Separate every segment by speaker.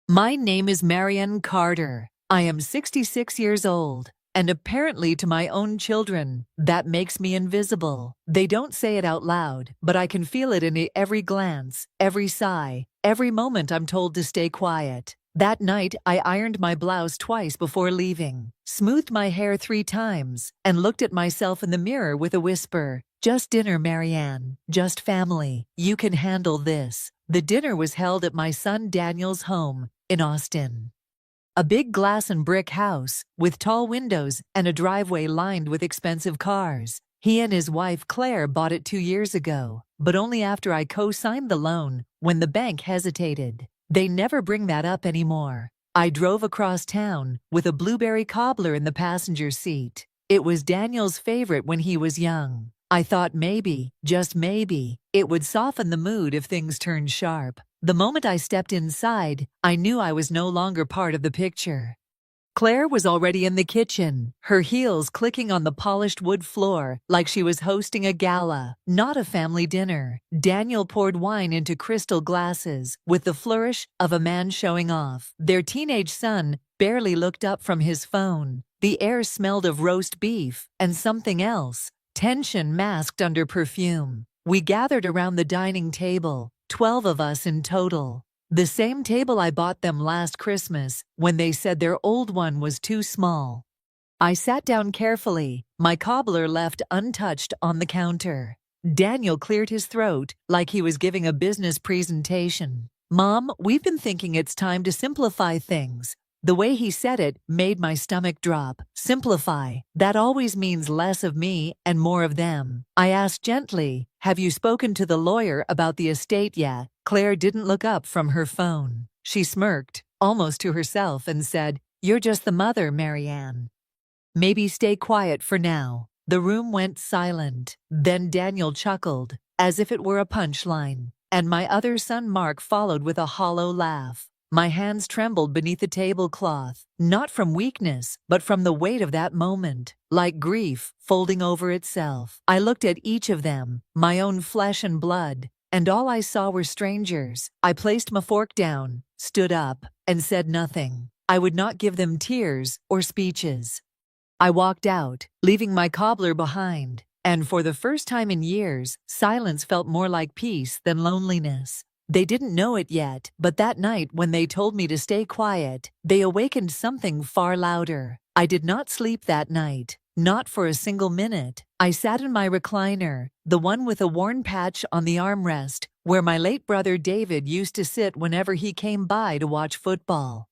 Speaker 1: My name is Marianne Carter. I am 66 years old, and apparently to my own children, that makes me invisible. They don't say it out loud, but I can feel it in every glance, every sigh, every moment I'm told to stay quiet. That night, I ironed my blouse twice before leaving, smoothed my hair 3 times, and looked at myself in the mirror with a whisper. Just dinner, Marianne. Just family. You can handle this. The dinner was held at my son Daniel's home in Austin. A big glass and brick house with tall windows and a driveway lined with expensive cars. He and his wife Claire bought it 2 years ago, but only after I co-signed the loan when the bank hesitated. They never bring that up anymore. I drove across town with a blueberry cobbler in the passenger seat. It was Daniel's favorite when he was young. I thought maybe, just maybe, it would soften the mood if things turned sharp. The moment I stepped inside, I knew I was no longer part of the picture. Claire was already in the kitchen, her heels clicking on the polished wood floor like she was hosting a gala, not a family dinner. Daniel poured wine into crystal glasses with the flourish of a man showing off. Their teenage son barely looked up from his phone. The air smelled of roast beef and something else, tension masked under perfume. We gathered around the dining table, 12 of us in total. The same table I bought them last Christmas when they said their old one was too small. I sat down carefully, my cobbler left untouched on the counter. Daniel cleared his throat like he was giving a business presentation. Mom, we've been thinking it's time to simplify things. The way he said it made my stomach drop. Simplify. That always means less of me and more of them. I asked gently, have you spoken to the lawyer about the estate yet? Claire didn't look up from her phone. She smirked, almost to herself, and said, you're just the mother, Marianne. Maybe stay quiet for now. The room went silent. Then Daniel chuckled, as if it were a punchline, and my other son Mark followed with a hollow laugh. My hands trembled beneath the tablecloth, not from weakness, but from the weight of that moment, like grief folding over itself. I looked at each of them, my own flesh and blood, and all I saw were strangers. I placed my fork down, stood up, and said nothing. I would not give them tears or speeches. I walked out, leaving my cobbler behind, and for the first time in years, silence felt more like peace than loneliness. They didn't know it yet, but that night when they told me to stay quiet, they awakened something far louder. I did not sleep that night, not for a single minute. I sat in my recliner, the one with a worn patch on the armrest, where my late brother David used to sit whenever he came by to watch football.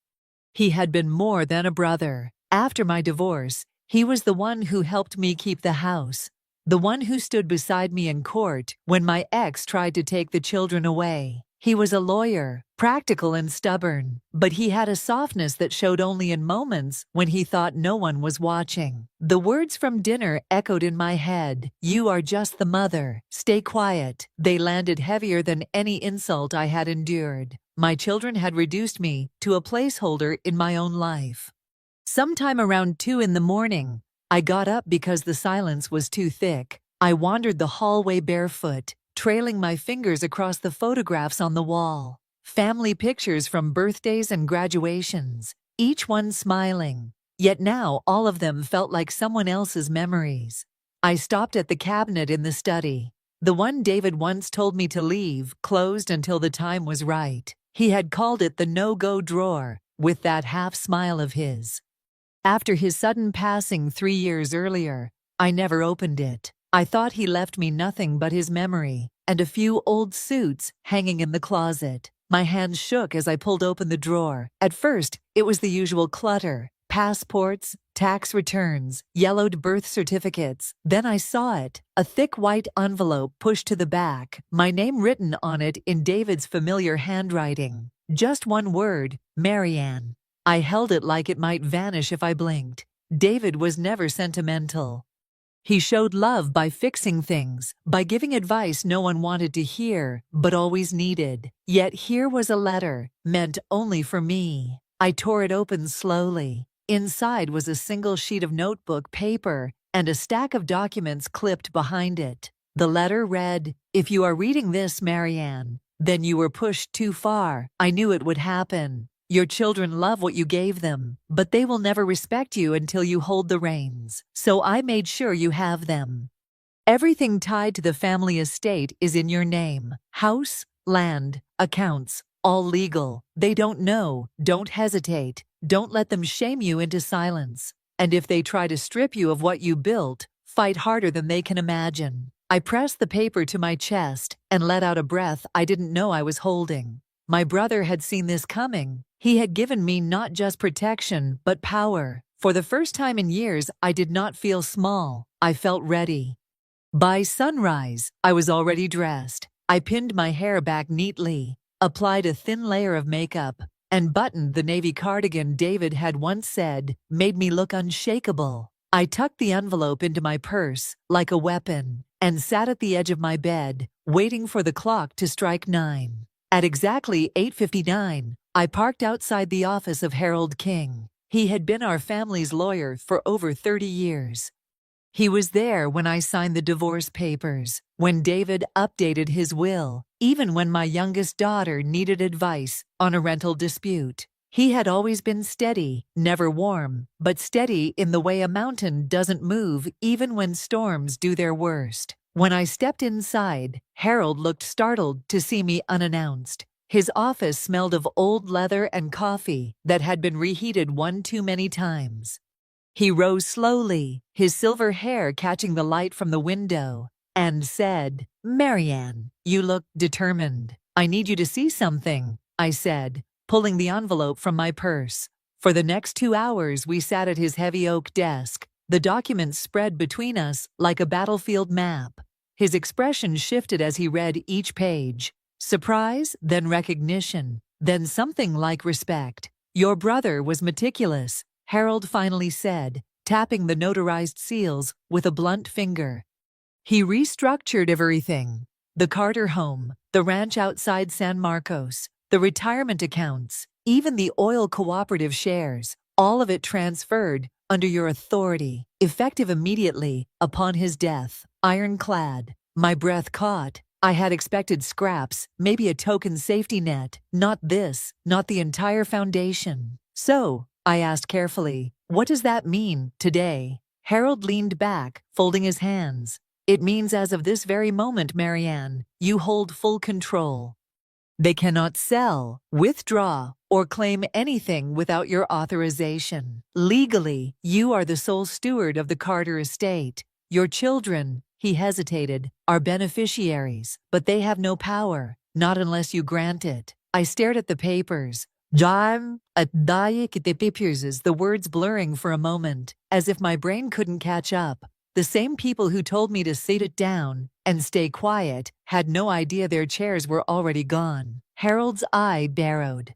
Speaker 1: He had been more than a brother. After my divorce, he was the one who helped me keep the house. The one who stood beside me in court when my ex tried to take the children away. He was a lawyer, practical and stubborn, but he had a softness that showed only in moments when he thought no one was watching. The words from dinner echoed in my head. You are just the mother. Stay quiet. They landed heavier than any insult I had endured. My children had reduced me to a placeholder in my own life. Sometime around 2 in the morning, I got up because the silence was too thick. I wandered the hallway barefoot, trailing my fingers across the photographs on the wall. Family pictures from birthdays and graduations, each one smiling. Yet now all of them felt like someone else's memories. I stopped at the cabinet in the study. The one David once told me to leave, closed until the time was right. He had called it the no-go drawer, with that half-smile of his. After his sudden passing 3 years earlier, I never opened it. I thought he left me nothing but his memory, and a few old suits hanging in the closet. My hands shook as I pulled open the drawer. At first, it was the usual clutter. Passports, tax returns, yellowed birth certificates. Then I saw it, a thick white envelope pushed to the back, my name written on it in David's familiar handwriting. Just one word, Marianne. I held it like it might vanish if I blinked. David was never sentimental. He showed love by fixing things, by giving advice no one wanted to hear, but always needed. Yet here was a letter, meant only for me. I tore it open slowly. Inside was a single sheet of notebook paper and a stack of documents clipped behind it. The letter read, "If you are reading this, Marianne, then you were pushed too far. I knew it would happen. Your children love what you gave them, but they will never respect you until you hold the reins. So I made sure you have them. Everything tied to the family estate is in your name. House, land, accounts, all legal. They don't know. Don't hesitate. Don't let them shame you into silence. And if they try to strip you of what you built, fight harder than they can imagine. I pressed the paper to my chest and let out a breath I didn't know I was holding. My brother had seen this coming. He had given me not just protection, but power. For the first time in years, I did not feel small. I felt ready. By sunrise, I was already dressed. I pinned my hair back neatly, applied a thin layer of makeup, and buttoned the navy cardigan David had once said made me look unshakable. I tucked the envelope into my purse like a weapon and sat at the edge of my bed, waiting for the clock to strike 9. At exactly 8:59, I parked outside the office of Harold King. He had been our family's lawyer for over 30 years. He was there when I signed the divorce papers, when David updated his will, even when my youngest daughter needed advice on a rental dispute. He had always been steady, never warm, but steady in the way a mountain doesn't move even when storms do their worst. When I stepped inside, Harold looked startled to see me unannounced. His office smelled of old leather and coffee that had been reheated one too many times. He rose slowly, his silver hair catching the light from the window, and said, "Marianne, you look determined. I need you to see something," I said, pulling the envelope from my purse. For the next 2 hours, we sat at his heavy oak desk, the documents spread between us like a battlefield map. His expression shifted as he read each page. Surprise, then recognition, then something like respect. "Your brother was meticulous," Harold finally said, tapping the notarized seals with a blunt finger. "He restructured everything. The Carter home, the ranch outside San Marcos, the retirement accounts, even the oil cooperative shares, all of it transferred under your authority, effective immediately upon his death. Ironclad." My breath caught. I had expected scraps, maybe a token safety net. Not this, not the entire foundation. "So," I asked carefully, "what does that mean today?" Harold leaned back, folding his hands. "It means as of this very moment, Marianne, you hold full control. They cannot sell, withdraw, or claim anything without your authorization. Legally, you are the sole steward of the Carter estate. Your children," he hesitated, "are beneficiaries, but they have no power, not unless you grant it." I stared at the papers. "John, at the papers," the words blurring for a moment, as if my brain couldn't catch up. The same people who told me to sit it down and stay quiet had no idea their chairs were already gone. Harold's eye narrowed.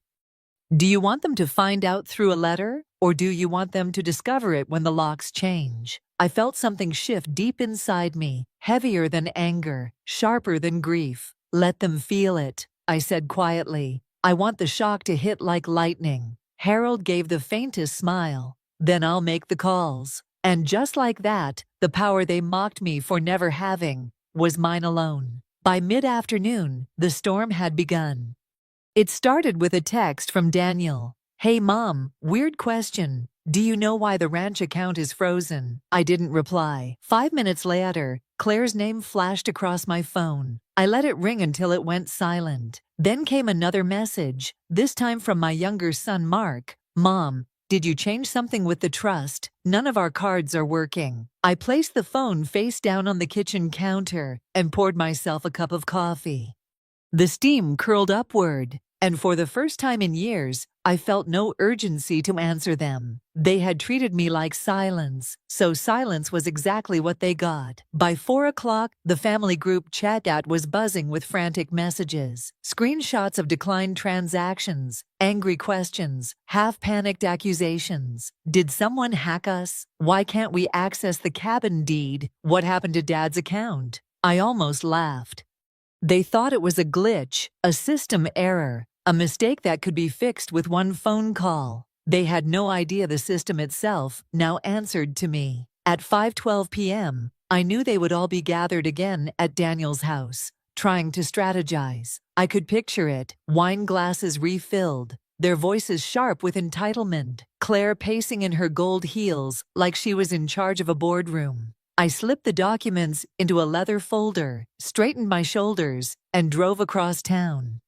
Speaker 1: "Do you want them to find out through a letter, or do you want them to discover it when the locks change?" I felt something shift deep inside me, heavier than anger, sharper than grief. "Let them feel it," I said quietly. "I want the shock to hit like lightning." Harold gave the faintest smile. "Then I'll make the calls." And just like that, the power they mocked me for never having was mine alone. By mid-afternoon, the storm had begun. It started with a text from Daniel. "Hey Mom, weird question. Do you know why the ranch account is frozen?" I didn't reply. 5 minutes later, Claire's name flashed across my phone. I let it ring until it went silent. Then came another message, this time from my younger son Mark. "Mom, did you change something with the trust? None of our cards are working." I placed the phone face down on the kitchen counter and poured myself a cup of coffee. The steam curled upward, and for the first time in years, I felt no urgency to answer them. They had treated me like silence, so silence was exactly what they got. By 4 o'clock, the family group chat was buzzing with frantic messages, screenshots of declined transactions, angry questions, half-panicked accusations. Did someone hack us? Why can't we access the cabin deed? What happened to Dad's account? I almost laughed. They thought it was a glitch, a system error, a mistake that could be fixed with one phone call. They had no idea the system itself now answered to me. At 5:12 p.m., I knew they would all be gathered again at Daniel's house, trying to strategize. I could picture it, wine glasses refilled, their voices sharp with entitlement. Claire pacing in her gold heels like she was in charge of a boardroom. I slipped the documents into a leather folder, straightened my shoulders, and drove across town.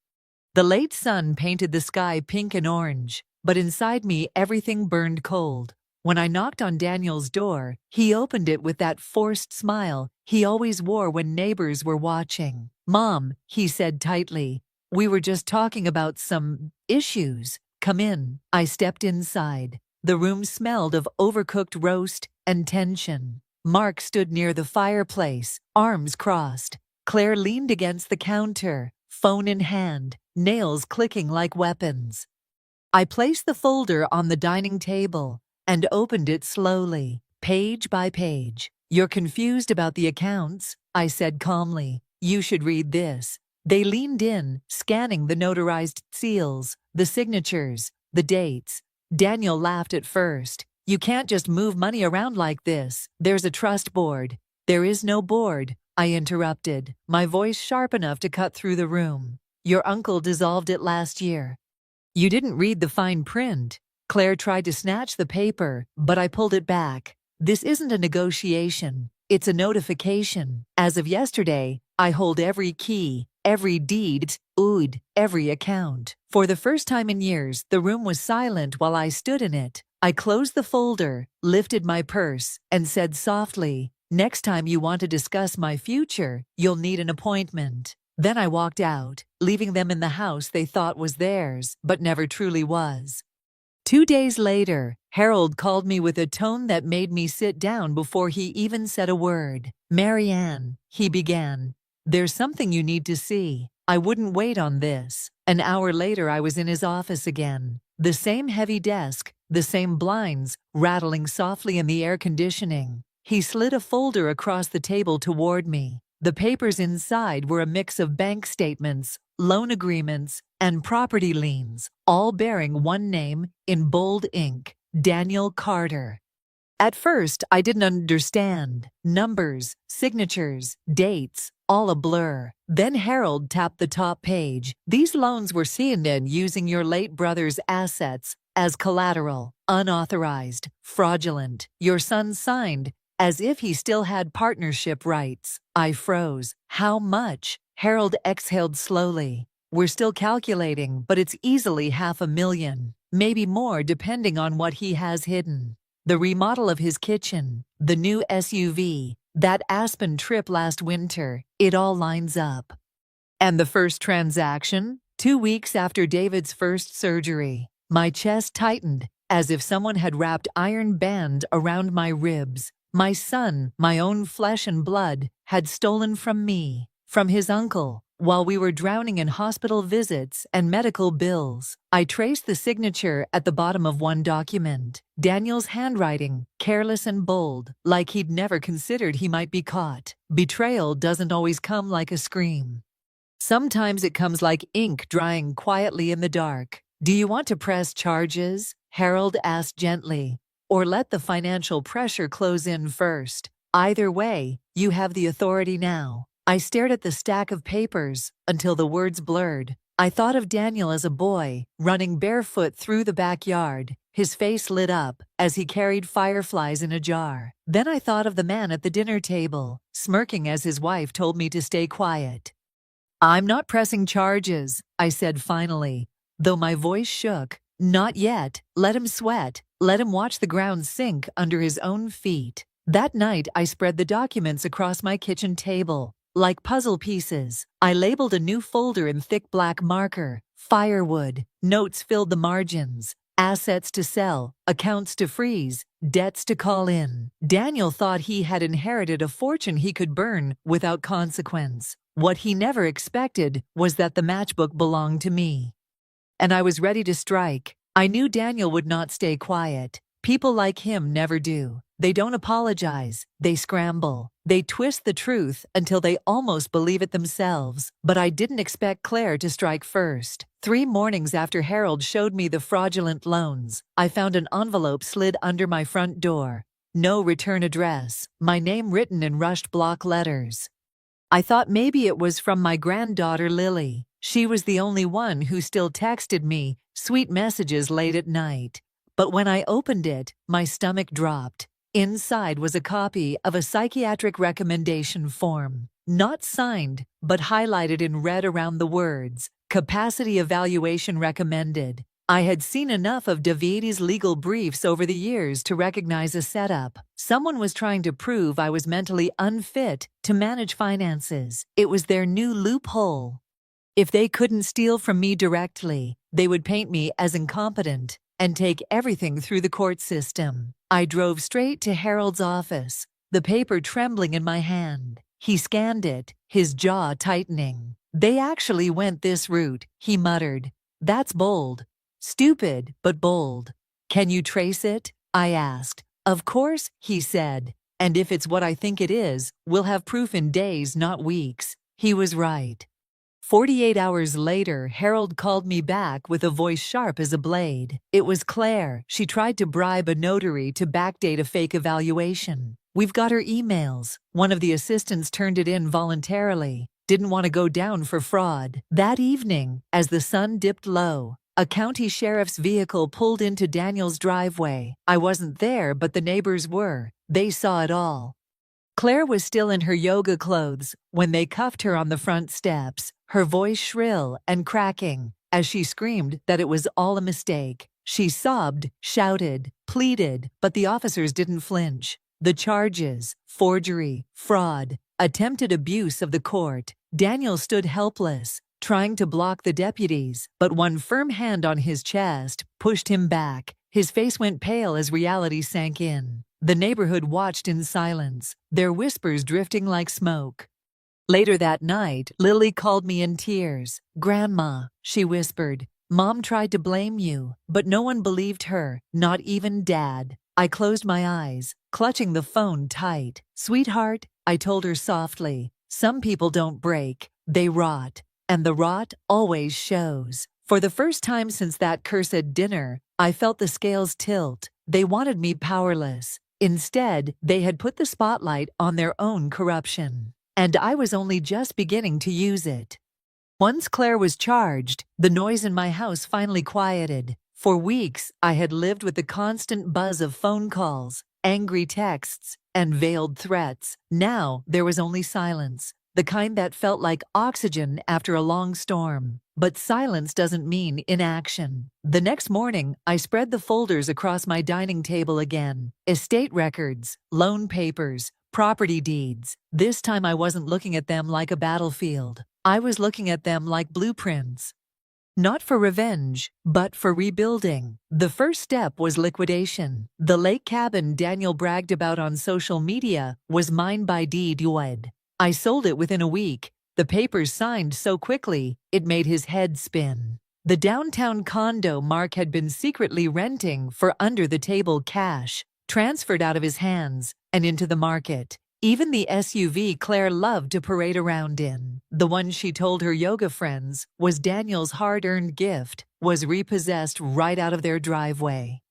Speaker 1: The late sun painted the sky pink and orange, but inside me everything burned cold. When I knocked on Daniel's door, he opened it with that forced smile he always wore when neighbors were watching. "Mom," he said tightly, "we were just talking about some issues. Come in." I stepped inside. The room smelled of overcooked roast and tension. Mark stood near the fireplace, arms crossed. Claire leaned against the counter, phone in hand, nails clicking like weapons. I placed the folder on the dining table and opened it slowly, page by page. "You're confused about the accounts," I said calmly. "You should read this." They leaned in, scanning the notarized seals, the signatures, the dates. Daniel laughed at first. "You can't just move money around like this. There's a trust board." "There is no board," I interrupted, my voice sharp enough to cut through the room. "Your uncle dissolved it last year." "You didn't read the fine print." Claire tried to snatch the paper, but I pulled it back. "This isn't a negotiation. It's a notification. As of yesterday, I hold every key, every deed, every account." For the first time in years, the room was silent while I stood in it. I closed the folder, lifted my purse, and said softly, "Next time you want to discuss my future, you'll need an appointment." Then I walked out, leaving them in the house they thought was theirs, but never truly was. 2 days later, Harold called me with a tone that made me sit down before he even said a word. "Marianne," he began, "there's something you need to see." I wouldn't wait on this. An hour later I was in his office again. The same heavy desk, the same blinds, rattling softly in the air conditioning. He slid a folder across the table toward me. The papers inside were a mix of bank statements, loan agreements, and property liens, all bearing one name in bold ink: Daniel Carter. At first, I didn't understand. Numbers, signatures, dates, all a blur. Then Harold tapped the top page. "These loans were seen in using your late brother's assets as collateral, unauthorized, fraudulent. Your son signed as if he still had partnership rights." I froze. "How much?" Harold exhaled slowly. "We're still calculating, but it's easily $500,000, maybe more depending on what he has hidden. The remodel of his kitchen, the new SUV, that Aspen trip last winter, it all lines up." "And the first transaction?" 2 weeks after David's first surgery. My chest tightened, as if someone had wrapped iron band around my ribs. My son, my own flesh and blood, had stolen from me, from his uncle, while we were drowning in hospital visits and medical bills. I traced the signature at the bottom of one document. Daniel's handwriting, careless and bold, like he'd never considered he might be caught. Betrayal doesn't always come like a scream. Sometimes it comes like ink drying quietly in the dark. "Do you want to press charges?" Harold asked gently. "Or let the financial pressure close in first? Either way, you have the authority now." I stared at the stack of papers until the words blurred. I thought of Daniel as a boy, running barefoot through the backyard, his face lit up as he carried fireflies in a jar. Then I thought of the man at the dinner table, smirking as his wife told me to stay quiet. "I'm not pressing charges," I said finally, though my voice shook. "Not yet. Let him sweat. Let him watch the ground sink under his own feet." That night I spread the documents across my kitchen table. Like puzzle pieces, I labeled a new folder in thick black marker: firewood. Notes filled the margins: assets to sell, accounts to freeze, debts to call in. Daniel thought he had inherited a fortune he could burn without consequence. What he never expected was that the matchbook belonged to me. And I was ready to strike. I knew Daniel would not stay quiet. People like him never do. They don't apologize. They scramble. They twist the truth until they almost believe it themselves. But I didn't expect Claire to strike first. 3 mornings after Harold showed me the fraudulent loans, I found an envelope slid under my front door. No return address. My name written in rushed block letters. I thought maybe it was from my granddaughter Lily. She was the only one who still texted me, sweet messages late at night. But when I opened it, my stomach dropped. Inside was a copy of a psychiatric recommendation form, not signed, but highlighted in red around the words, "Capacity Evaluation Recommended." I had seen enough of Davidi's legal briefs over the years to recognize a setup. Someone was trying to prove I was mentally unfit to manage finances. It was their new loophole. If they couldn't steal from me directly, they would paint me as incompetent and take everything through the court system. I drove straight to Harold's office, the paper trembling in my hand. He scanned it, his jaw tightening. "They actually went this route," he muttered. "That's bold. Stupid, but bold." "Can you trace it?" I asked. "Of course," he said. "And if it's what I think it is, we'll have proof in days, not weeks." He was right. 48 hours later, Harold called me back with a voice sharp as a blade. It was Claire. She tried to bribe a notary to backdate a fake evaluation. "We've got her emails." One of the assistants turned it in voluntarily. Didn't want to go down for fraud. That evening, as the sun dipped low, a county sheriff's vehicle pulled into Daniel's driveway. I wasn't there, but the neighbors were. They saw it all. Claire was still in her yoga clothes when they cuffed her on the front steps, her voice shrill and cracking, as she screamed that it was all a mistake. She sobbed, shouted, pleaded, but the officers didn't flinch. The charges: forgery, fraud, attempted abuse of the court. Daniel stood helpless, trying to block the deputies, but one firm hand on his chest pushed him back. His face went pale as reality sank in. The neighborhood watched in silence, their whispers drifting like smoke. Later that night, Lily called me in tears. "Grandma," she whispered, "Mom tried to blame you, but no one believed her, not even Dad." I closed my eyes, clutching the phone tight. "Sweetheart," I told her softly, "some people don't break, they rot. And the rot always shows." For the first time since that cursed dinner, I felt the scales tilt. They wanted me powerless. Instead, they had put the spotlight on their own corruption. And I was only just beginning to use it. Once Claire was charged, the noise in my house finally quieted. For weeks, I had lived with the constant buzz of phone calls, angry texts, and veiled threats. Now, there was only silence, the kind that felt like oxygen after a long storm. But silence doesn't mean inaction. The next morning, I spread the folders across my dining table again. Estate records, loan papers, property deeds. This time I wasn't looking at them like a battlefield. I was looking at them like blueprints. Not for revenge, but for rebuilding. The first step was liquidation. The lake cabin Daniel bragged about on social media was mine by deed. I sold it within a week. The papers signed so quickly, it made his head spin. The downtown condo Mark had been secretly renting for under-the-table cash transferred out of his hands and into the market. Even the SUV Claire loved to parade around in, the one she told her yoga friends was Daniel's hard-earned gift, was repossessed right out of their driveway.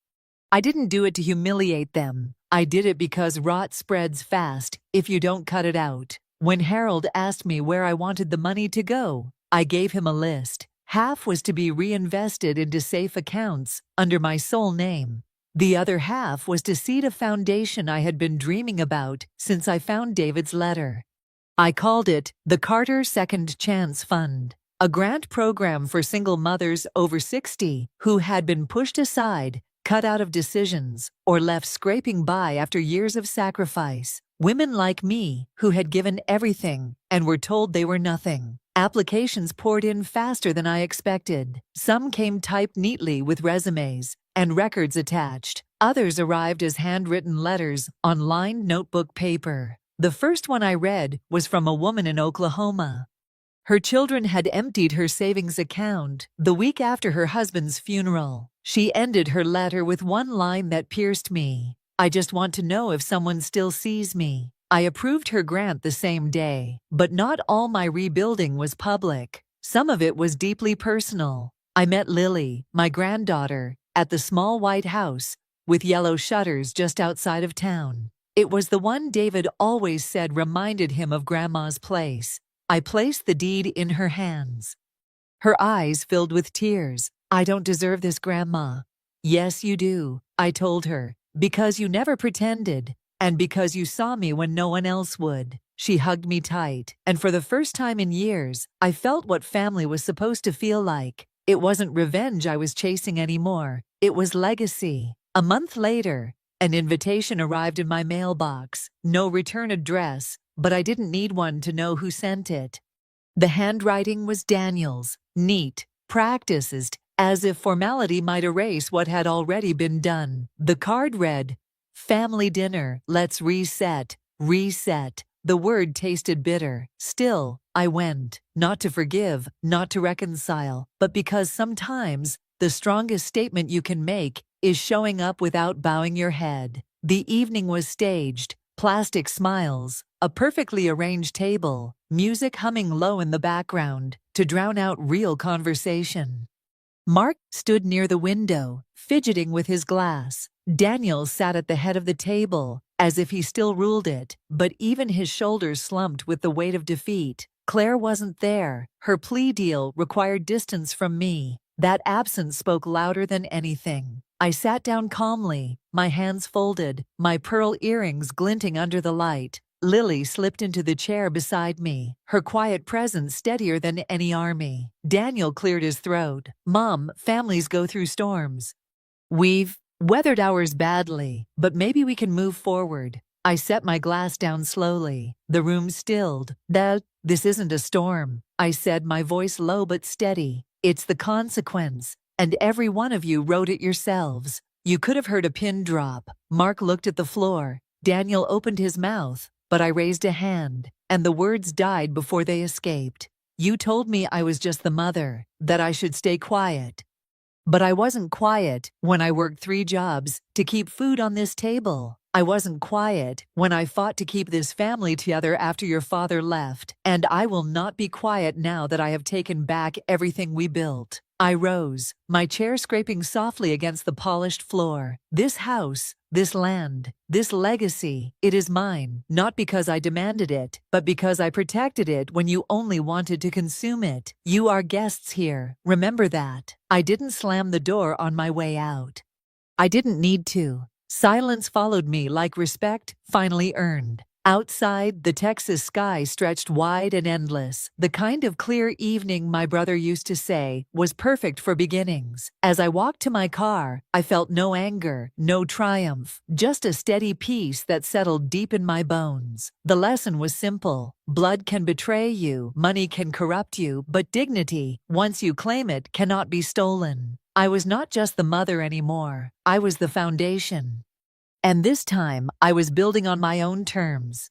Speaker 1: I didn't do it to humiliate them. I did it because rot spreads fast if you don't cut it out. When Harold asked me where I wanted the money to go, I gave him a list. Half was to be reinvested into safe accounts under my sole name. The other half was to seed a foundation I had been dreaming about since I found David's letter. I called it the Carter Second Chance Fund, a grant program for single mothers over 60 who had been pushed aside, cut out of decisions, or left scraping by after years of sacrifice. Women like me who had given everything and were told they were nothing. Applications poured in faster than I expected. Some came typed neatly with resumes and records attached. Others arrived as handwritten letters on lined notebook paper. The first one I read was from a woman in Oklahoma. Her children had emptied her savings account the week after her husband's funeral. She ended her letter with one line that pierced me. "I just want to know if someone still sees me." I approved her grant the same day, but not all my rebuilding was public. Some of it was deeply personal. I met Lily, my granddaughter, at the small white house with yellow shutters just outside of town. It was the one David always said reminded him of Grandma's place. I placed the deed in her hands. Her eyes filled with tears. I don't deserve this, Grandma. Yes, you do, I told her, because you never pretended, and because you saw me when no one else would. She hugged me tight, and for the first time in years, I felt what family was supposed to feel like. It wasn't revenge I was chasing anymore. It was legacy. A month later, an invitation arrived in my mailbox. No return address, but I didn't need one to know who sent it. The handwriting was Daniel's, neat, practiced, as if formality might erase what had already been done. The card read, "Family dinner, let's reset, reset." The word tasted bitter. Still, I went, not to forgive, not to reconcile, but because sometimes the strongest statement you can make is showing up without bowing your head. The evening was staged, plastic smiles, a perfectly arranged table, music humming low in the background to drown out real conversation. Mark stood near the window, fidgeting with his glass. Daniel sat at the head of the table, as if he still ruled it, but even his shoulders slumped with the weight of defeat. Claire wasn't there. Her plea deal required distance from me. That absence spoke louder than anything. I sat down calmly, my hands folded, my pearl earrings glinting under the light. Lily slipped into the chair beside me, her quiet presence steadier than any army. Daniel cleared his throat. "Mom, families go through storms. We've weathered ours badly, but maybe we can move forward." I set my glass down slowly. The room stilled. This isn't a storm," I said, my voice low but steady. "It's the consequence, and every one of you wrote it yourselves." You could have heard a pin drop. Mark looked at the floor. Daniel opened his mouth, but I raised a hand, and the words died before they escaped. "You told me I was just the mother, that I should stay quiet. But I wasn't quiet when I worked 3 jobs to keep food on this table. I wasn't quiet when I fought to keep this family together after your father left. And I will not be quiet now that I have taken back everything we built." I rose, my chair scraping softly against the polished floor. "This house, this land, this legacy, it is mine, not because I demanded it, but because I protected it when you only wanted to consume it. You are guests here, remember that." I didn't slam the door on my way out. I didn't need to. Silence followed me like respect finally earned. Outside, the Texas sky stretched wide and endless, the kind of clear evening my brother used to say was perfect for beginnings. As I walked to my car, I felt no anger, no triumph, just a steady peace that settled deep in my bones. The lesson was simple. Blood can betray you, money can corrupt you, but dignity, once you claim it, cannot be stolen. I was not just the mother anymore. I was the foundation. And this time, I was building on my own terms.